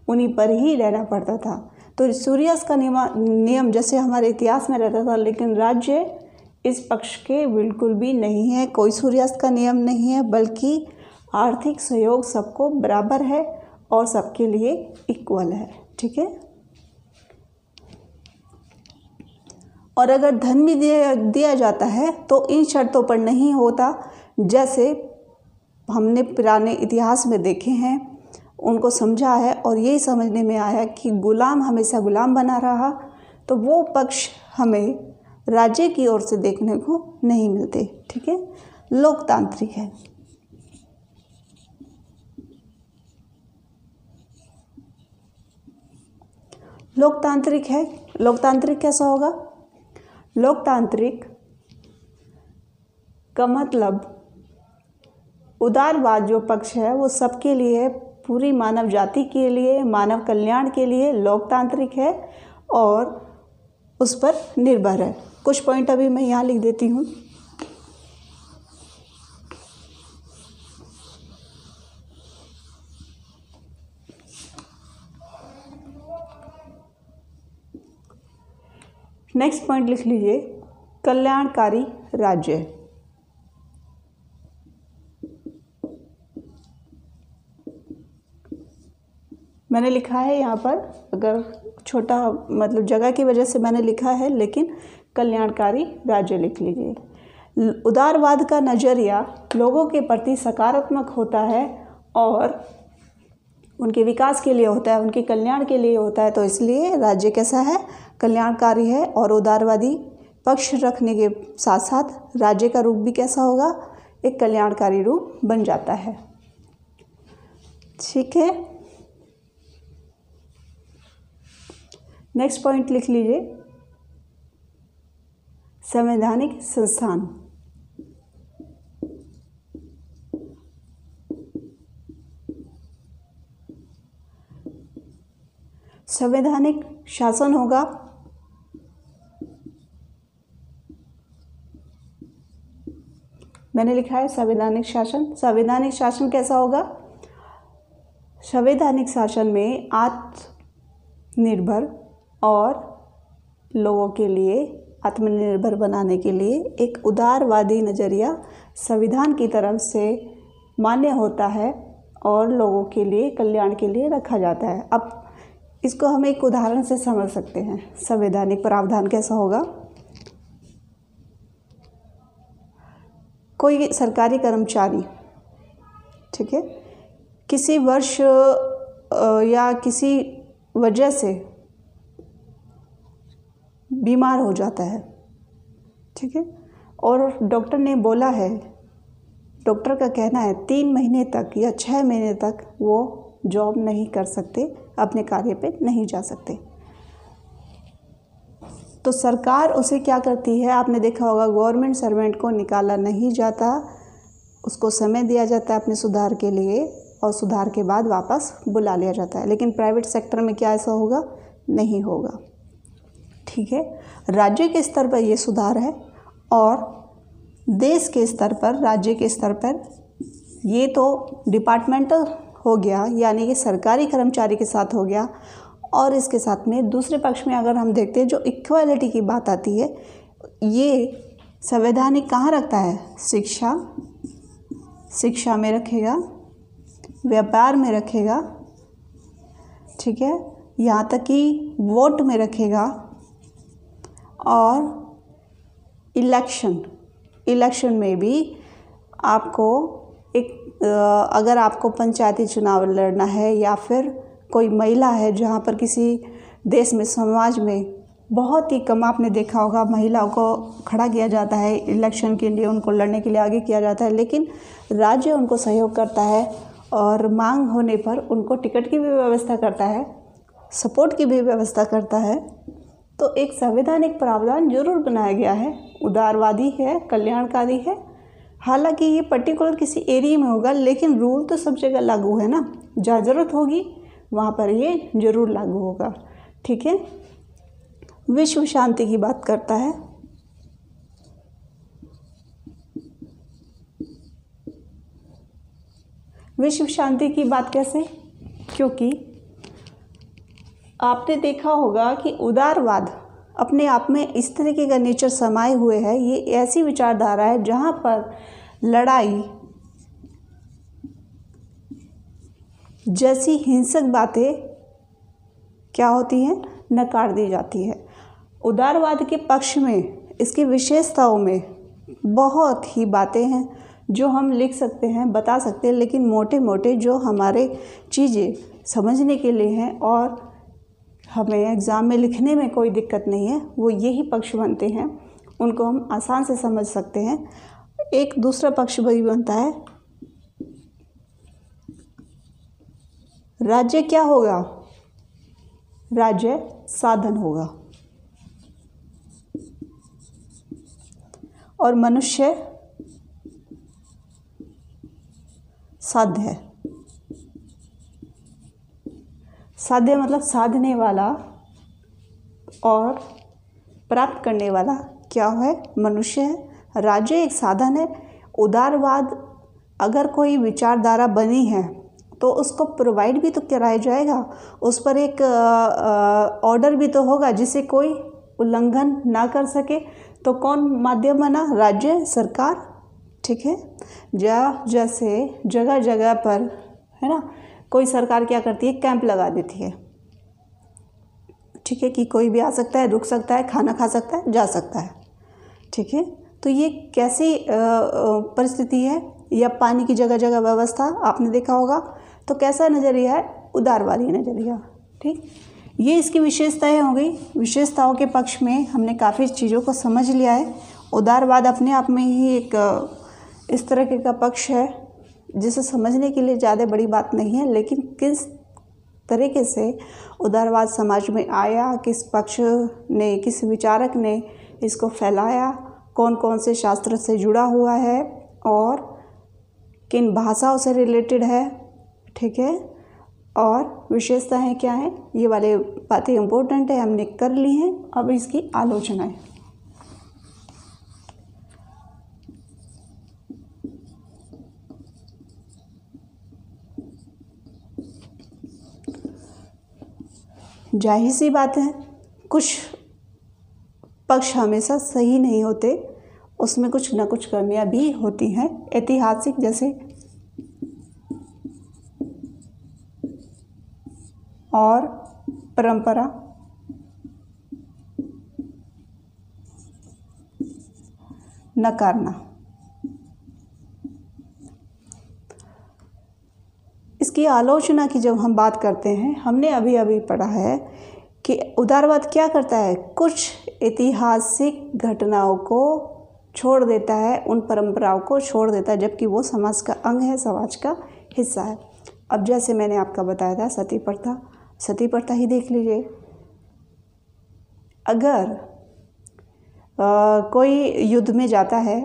उन्हीं पर ही रहना पड़ता था। तो सूर्यास्त का नियम जैसे हमारे इतिहास में रहता था, लेकिन राज्य इस पक्ष के बिल्कुल भी नहीं है। कोई सूर्यास्त का नियम नहीं है, बल्कि आर्थिक सहयोग सबको बराबर है और सबके लिए इक्वल है। ठीक है। और अगर धन भी दिया जाता है तो इन शर्तों पर नहीं होता, जैसे हमने पुराने इतिहास में देखे हैं, उनको समझा है और यही समझने में आया कि गुलाम हमेशा गुलाम बना रहा, तो वो पक्ष हमें राज्य की ओर से देखने को नहीं मिलते। ठीक है, लोकतांत्रिक है। लोकतांत्रिक है, लोकतांत्रिक कैसा होगा? लोकतांत्रिक का मतलब उदारवाद जो पक्ष है वो सबके लिए, पूरी मानव जाति के लिए, मानव कल्याण के लिए लोकतांत्रिक है और उस पर निर्भर है। कुछ पॉइंट अभी मैं यहाँ लिख देती हूँ। नेक्स्ट पॉइंट लिख लीजिए, कल्याणकारी राज्य। मैंने लिखा है यहाँ पर, अगर छोटा मतलब जगह की वजह से मैंने लिखा है, लेकिन कल्याणकारी राज्य लिख लीजिए। उदारवाद का नज़रिया लोगों के प्रति सकारात्मक होता है और उनके विकास के लिए होता है, उनके कल्याण के लिए होता है, तो इसलिए राज्य कैसा है? कल्याणकारी है। और उदारवादी पक्ष रखने के साथ साथ राज्य का रूप भी कैसा होगा? एक कल्याणकारी रूप बन जाता है। ठीक है, नेक्स्ट पॉइंट लिख लीजिए, संवैधानिक संस्थान। संवैधानिक शासन होगा मैंने लिखा है संवैधानिक शासन। संवैधानिक शासन कैसा होगा? संवैधानिक शासन में आत्मनिर्भर और लोगों के लिए आत्मनिर्भर बनाने के लिए एक उदारवादी नज़रिया संविधान की तरफ से मान्य होता है और लोगों के लिए, कल्याण के लिए रखा जाता है। अब इसको हम एक उदाहरण से समझ सकते हैं। संवैधानिक प्रावधान कैसा होगा? कोई सरकारी कर्मचारी, ठीक है, किसी वर्ष या किसी वजह से बीमार हो जाता है, ठीक है, और डॉक्टर ने बोला है, डॉक्टर का कहना है 3 महीने तक या 6 महीने तक वो जॉब नहीं कर सकते, अपने कार्य पे नहीं जा सकते। तो सरकार उसे क्या करती है? आपने देखा होगा, गवर्नमेंट सर्वेंट को निकाला नहीं जाता, उसको समय दिया जाता है अपने सुधार के लिए और सुधार के बाद वापस बुला लिया जाता है। लेकिन प्राइवेट सेक्टर में क्या ऐसा होगा? नहीं होगा। ठीक है, राज्य के स्तर पर ये सुधार है और देश के स्तर पर, राज्य के स्तर पर ये तो डिपार्टमेंटल हो गया, यानी कि सरकारी कर्मचारी के साथ हो गया। और इसके साथ में दूसरे पक्ष में अगर हम देखते हैं, जो इक्वालिटी की बात आती है, ये संवैधानिक कहाँ रखता है? शिक्षा में रखेगा, व्यापार में रखेगा, ठीक है, यहाँ तक कि वोट में रखेगा और इलेक्शन में भी आपको एक अगर आपको पंचायती चुनाव लड़ना है या फिर कोई महिला है, जहाँ पर किसी देश में, समाज में बहुत ही कम आपने देखा होगा महिलाओं को खड़ा किया जाता है इलेक्शन के लिए, उनको लड़ने के लिए आगे किया जाता है, लेकिन राज्य उनको सहयोग करता है और मांग होने पर उनको टिकट की भी व्यवस्था करता है, सपोर्ट की भी व्यवस्था करता है। तो एक संवैधानिक प्रावधान जरूर बनाया गया है, उदारवादी है, कल्याणकारी है। हालांकि ये पर्टिकुलर किसी एरिया में होगा, लेकिन रूल तो सब जगह लागू है ना, जहाँ ज़रूरत होगी वहाँ पर ये जरूर लागू होगा। ठीक है, विश्व शांति की बात करता है। विश्व शांति की बात कैसे? क्योंकि आपने देखा होगा कि उदारवाद अपने आप में इस तरीके का नेचर समाये हुए है। ये ऐसी विचारधारा है जहाँ पर लड़ाई जैसी हिंसक बातें क्या होती हैं? नकार दी जाती है। उदारवाद के पक्ष में इसकी विशेषताओं में बहुत ही बातें हैं जो हम लिख सकते हैं, बता सकते हैं, लेकिन मोटे मोटे जो हमारे चीज़ें समझने के लिए हैं और हमें एग्ज़ाम में लिखने में कोई दिक्कत नहीं है, वो यही पक्ष बनते हैं, उनको हम आसान से समझ सकते हैं। एक दूसरा पक्ष वही बनता है, राज्य क्या होगा? राज्य साधन होगा और मनुष्य साध्य है। साध्य मतलब साधने वाला और प्राप्त करने वाला क्या है? मनुष्य है। राज्य एक साधन है। उदारवाद अगर कोई विचारधारा बनी है तो उसको प्रोवाइड भी तो कराया जाएगा, उस पर एक ऑर्डर भी तो होगा जिसे कोई उल्लंघन ना कर सके। तो कौन माध्यम बना? राज्य, सरकार। ठीक है। जैसे जगह जगह पर है ना, कोई सरकार क्या करती है? कैंप लगा देती है। ठीक है, कि कोई भी आ सकता है, रुक सकता है, खाना खा सकता है, जा सकता है। ठीक है, तो ये कैसी परिस्थिति है? या पानी की जगह जगह व्यवस्था आपने देखा होगा, तो कैसा नज़रिया है? उदारवादी नज़रिया। ठीक, ये इसकी विशेषताएं हो गई। विशेषताओं के पक्ष में हमने काफ़ी चीज़ों को समझ लिया है। उदारवाद अपने आप में ही एक इस तरह का पक्ष है जिसे समझने के लिए ज़्यादा बड़ी बात नहीं है, लेकिन किस तरीके से उदारवाद समाज में आया, किस पक्ष ने, किस विचारक ने इसको फैलाया, कौन कौन से शास्त्र से जुड़ा हुआ है और किन भाषाओं से रिलेटेड है। ठीक है, और विशेषताएं क्या हैं, ये वाले बातें इम्पोर्टेंट है, हमने कर ली हैं। अब इसकी आलोचना है। जाहिर सी बात है, कुछ पक्ष हमेशा सही नहीं होते, उसमें कुछ न कुछ कमियां भी होती हैं। ऐतिहासिक जैसे और परंपरा, नकारना। इसकी आलोचना की जब हम बात करते हैं, हमने अभी अभी पढ़ा है कि उदारवाद क्या करता है? कुछ ऐतिहासिक घटनाओं को छोड़ देता है, उन परंपराओं को छोड़ देता है, जबकि वो समाज का अंग है, समाज का हिस्सा है। अब जैसे मैंने आपका बताया था सती प्रथा, सती प्रथा ही देख लीजिए। अगर कोई युद्ध में जाता है,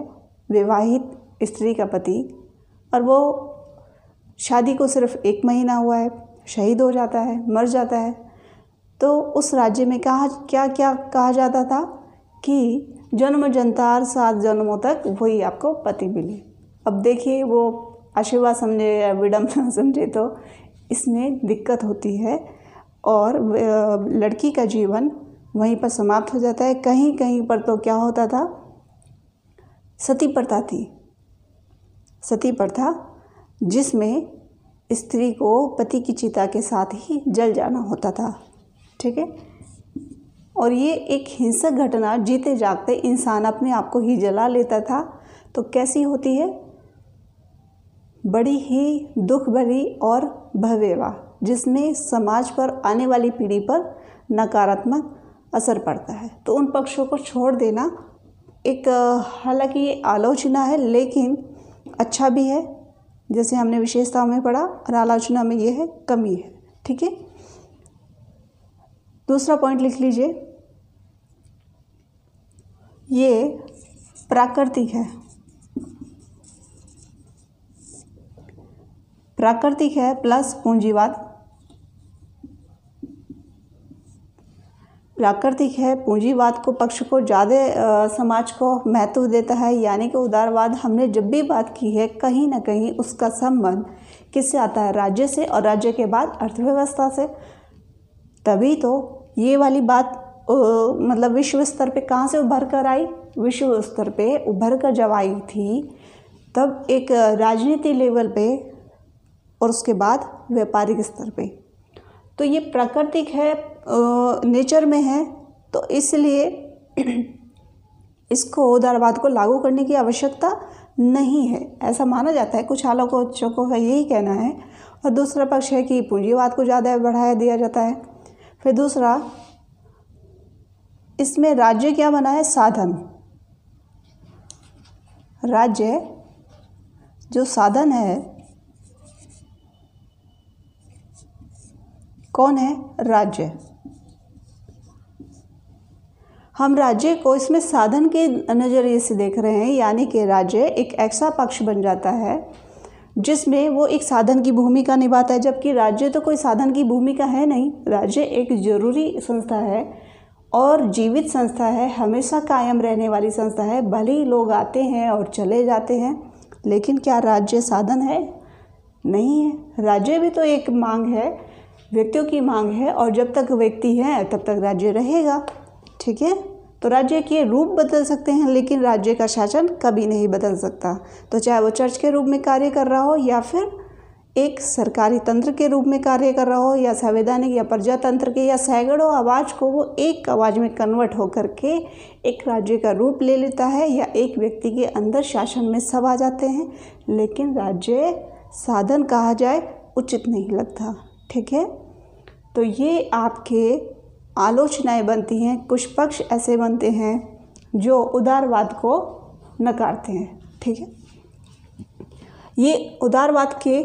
विवाहित स्त्री का पति, और वो शादी को सिर्फ 1 महीना हुआ है, शहीद हो जाता है, मर जाता है, तो उस राज्य में क्या कहा जाता था कि जन्म जंतार 7 जन्मों तक वही आपको पति मिले। अब देखिए, वो आशीर्वाद समझे या विडम्बना समझे, तो इसमें दिक्कत होती है और लड़की का जीवन वहीं पर समाप्त हो जाता है। कहीं कहीं पर तो क्या होता था? सती प्रथा थी, सती प्रथा, जिसमें स्त्री को पति की चिता के साथ ही जल जाना होता था। ठीक है, और ये एक हिंसक घटना, जीते जागते इंसान अपने आप को ही जला लेता था। तो कैसी होती है? बड़ी ही दुख भरी और भयावह, जिसमें समाज पर, आने वाली पीढ़ी पर नकारात्मक असर पड़ता है। तो उन पक्षों को छोड़ देना एक, हालांकि ये आलोचना है लेकिन अच्छा भी है, जैसे हमने विशेषताओं में पढ़ा, और आलोचना में ये है कमी है। ठीक है, दूसरा पॉइंट लिख लीजिए, ये प्राकृतिक है। प्राकृतिक है प्लस पूंजीवाद। प्राकृतिक है, पूंजीवाद को पक्ष को ज़्यादा समाज को महत्व देता है, यानी कि उदारवाद हमने जब भी बात की है, कहीं ना कहीं उसका संबंध किससे आता है? राज्य से, और राज्य के बाद अर्थव्यवस्था से। तभी तो ये वाली बात मतलब विश्व स्तर पे कहाँ से उभर कर आई? विश्व स्तर पे उभर कर जब आई थी, तब एक राजनीति लेवल पे और उसके बाद व्यापारिक स्तर पे। तो ये प्राकृतिक है, नेचर में है, तो इसलिए इसको उदारवाद को लागू करने की आवश्यकता नहीं है, ऐसा माना जाता है। कुछ आलोचकों का यही कहना है। और दूसरा पक्ष है कि पूंजीवाद को ज़्यादा बढ़ाया दिया जाता है। फिर दूसरा, इसमें राज्य क्या बना है? साधन। राज्य जो साधन है कौन है? राज्य। हम राज्य को इसमें साधन के नज़रिए से देख रहे हैं, यानी कि राज्य एक ऐसा पक्ष बन जाता है जिसमें वो एक साधन की भूमिका निभाता है, जबकि राज्य तो कोई साधन की भूमिका है नहीं। राज्य एक जरूरी संस्था है और जीवित संस्था है, हमेशा कायम रहने वाली संस्था है। भले ही लोग आते हैं और चले जाते हैं, लेकिन क्या राज्य साधन है? नहीं है। राज्य भी तो एक मांग है, व्यक्तियों की मांग है, और जब तक व्यक्ति हैं तब तक राज्य रहेगा। ठीक है, तो राज्य के रूप बदल सकते हैं, लेकिन राज्य का शासन कभी नहीं बदल सकता। तो चाहे वो चर्च के रूप में कार्य कर रहा हो, या फिर एक सरकारी तंत्र के रूप में कार्य कर रहा हो, या संवैधानिक या प्रजातंत्र के, या सैकड़ों आवाज़ को वो एक आवाज़ में कन्वर्ट होकर के एक राज्य का रूप ले लेता है, या एक व्यक्ति के अंदर शासन में सब आ जाते हैं। लेकिन राज्य साधन कहा जाए उचित नहीं लगता। ठीक है, तो ये आपके आलोचनाएं बनती हैं। कुछ पक्ष ऐसे बनते हैं जो उदारवाद को नकारते हैं। ठीक है, ये उदारवाद के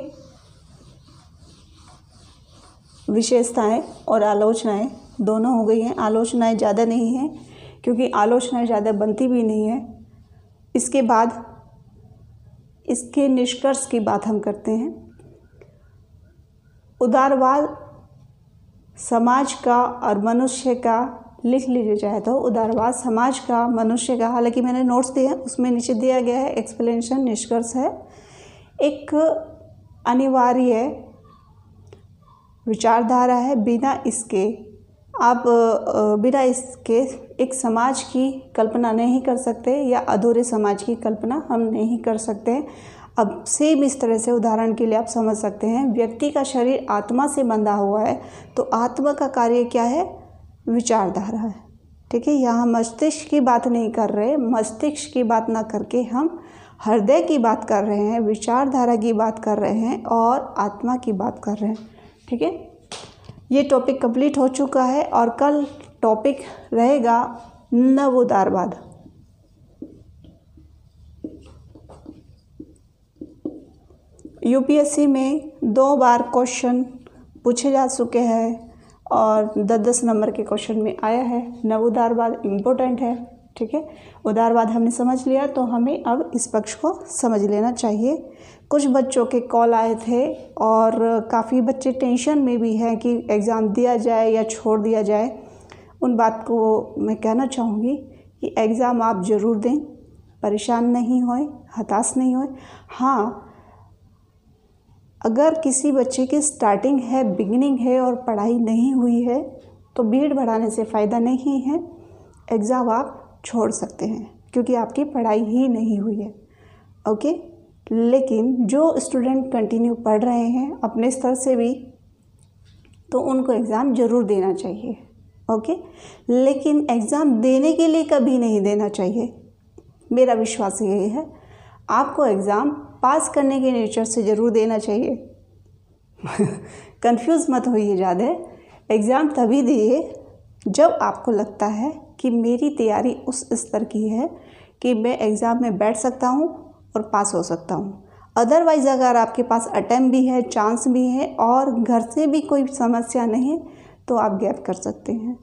विशेषताएं और आलोचनाएं दोनों हो गई हैं। आलोचनाएं ज़्यादा नहीं हैं, क्योंकि आलोचनाएं ज़्यादा बनती भी नहीं है। इसके बाद इसके निष्कर्ष की बात हम करते हैं। उदारवाद समाज का और मनुष्य का, लिख लीजिए चाहे तो, उदारवाद समाज का, मनुष्य का, हालांकि मैंने नोट्स दिए हैं उसमें नीचे दिया गया है एक्सप्लेनेशन, निष्कर्ष है, एक अनिवार्य विचारधारा है। बिना इसके एक समाज की कल्पना नहीं कर सकते, या अधूरे समाज की कल्पना हम नहीं कर सकते। अब सेम इस तरह से उदाहरण के लिए आप समझ सकते हैं, व्यक्ति का शरीर आत्मा से बंधा हुआ है, तो आत्मा का कार्य क्या है? विचारधारा है। ठीक है, यहाँ मस्तिष्क की बात नहीं कर रहे, मस्तिष्क की बात ना करके हम हृदय की बात कर रहे हैं, विचारधारा की बात कर रहे हैं और आत्मा की बात कर रहे हैं। ठीक है, ये टॉपिक कंप्लीट हो चुका है और कल टॉपिक रहेगा नव उदारवाद। यूपीएससी में 2 बार क्वेश्चन पूछे जा चुके हैं और 10-10 नंबर के क्वेश्चन में आया है। नव उदारवाद इम्पोर्टेंट है। ठीक है, उदारवाद हमने समझ लिया, तो हमें अब इस पक्ष को समझ लेना चाहिए। कुछ बच्चों के कॉल आए थे और काफ़ी बच्चे टेंशन में भी हैं कि एग्ज़ाम दिया जाए या छोड़ दिया जाए। उन बात को मैं कहना चाहूँगी कि एग्ज़ाम आप ज़रूर दें, परेशान नहीं होएं, हताश नहीं होएं। हाँ, अगर किसी बच्चे की स्टार्टिंग है, बिगिनिंग है और पढ़ाई नहीं हुई है, तो भीड़ बढ़ाने से फ़ायदा नहीं है। एग्ज़ाम आप छोड़ सकते हैं, क्योंकि आपकी पढ़ाई ही नहीं हुई है। ओके, लेकिन जो स्टूडेंट कंटिन्यू पढ़ रहे हैं अपने स्तर से भी, तो उनको एग्ज़ाम ज़रूर देना चाहिए। ओके, लेकिन एग्ज़ाम देने के लिए कभी नहीं देना चाहिए। मेरा विश्वास यही है, आपको एग्ज़ाम पास करने के नेचर से ज़रूर देना चाहिए। कंफ्यूज मत होइए ज़्यादा। एग्ज़ाम तभी दिए जब आपको लगता है कि मेरी तैयारी उस स्तर की है कि मैं एग्ज़ाम में बैठ सकता हूँ और पास हो सकता हूँ। अदरवाइज़ अगर आपके पास अटेम्प्ट भी है, चांस भी है और घर से भी कोई समस्या नहीं है, तो आप गैप कर सकते हैं।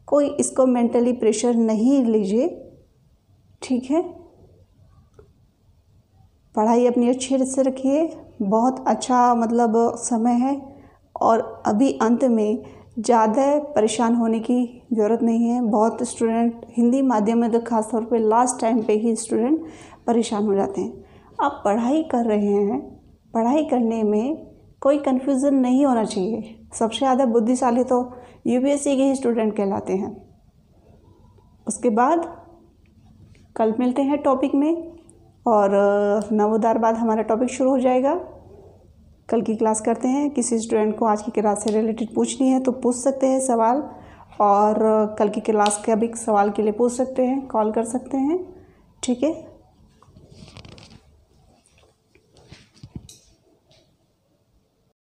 कोई इसको मेंटली प्रेशर नहीं लीजिए। ठीक है, पढ़ाई अपनी अच्छे से रखिए। बहुत अच्छा मतलब समय है, और अभी अंत में ज़्यादा परेशान होने की ज़रूरत नहीं है। बहुत स्टूडेंट हिंदी माध्यम में तो खास तौर पे लास्ट टाइम पे ही स्टूडेंट परेशान हो जाते हैं। आप पढ़ाई कर रहे हैं, पढ़ाई करने में कोई कन्फ्यूज़न नहीं होना चाहिए। सबसे ज़्यादा बुद्धिशाली तो यूपीएससी के ही स्टूडेंट कहलाते हैं। उसके बाद कल मिलते हैं टॉपिक में, और नव उदारवाद हमारा टॉपिक शुरू हो जाएगा। कल की क्लास करते हैं। किसी स्टूडेंट को आज की क्लास से रिलेटेड पूछनी है तो पूछ सकते हैं सवाल, और कल की क्लास के भी सवाल के लिए पूछ सकते हैं, कॉल कर सकते हैं। ठीक है।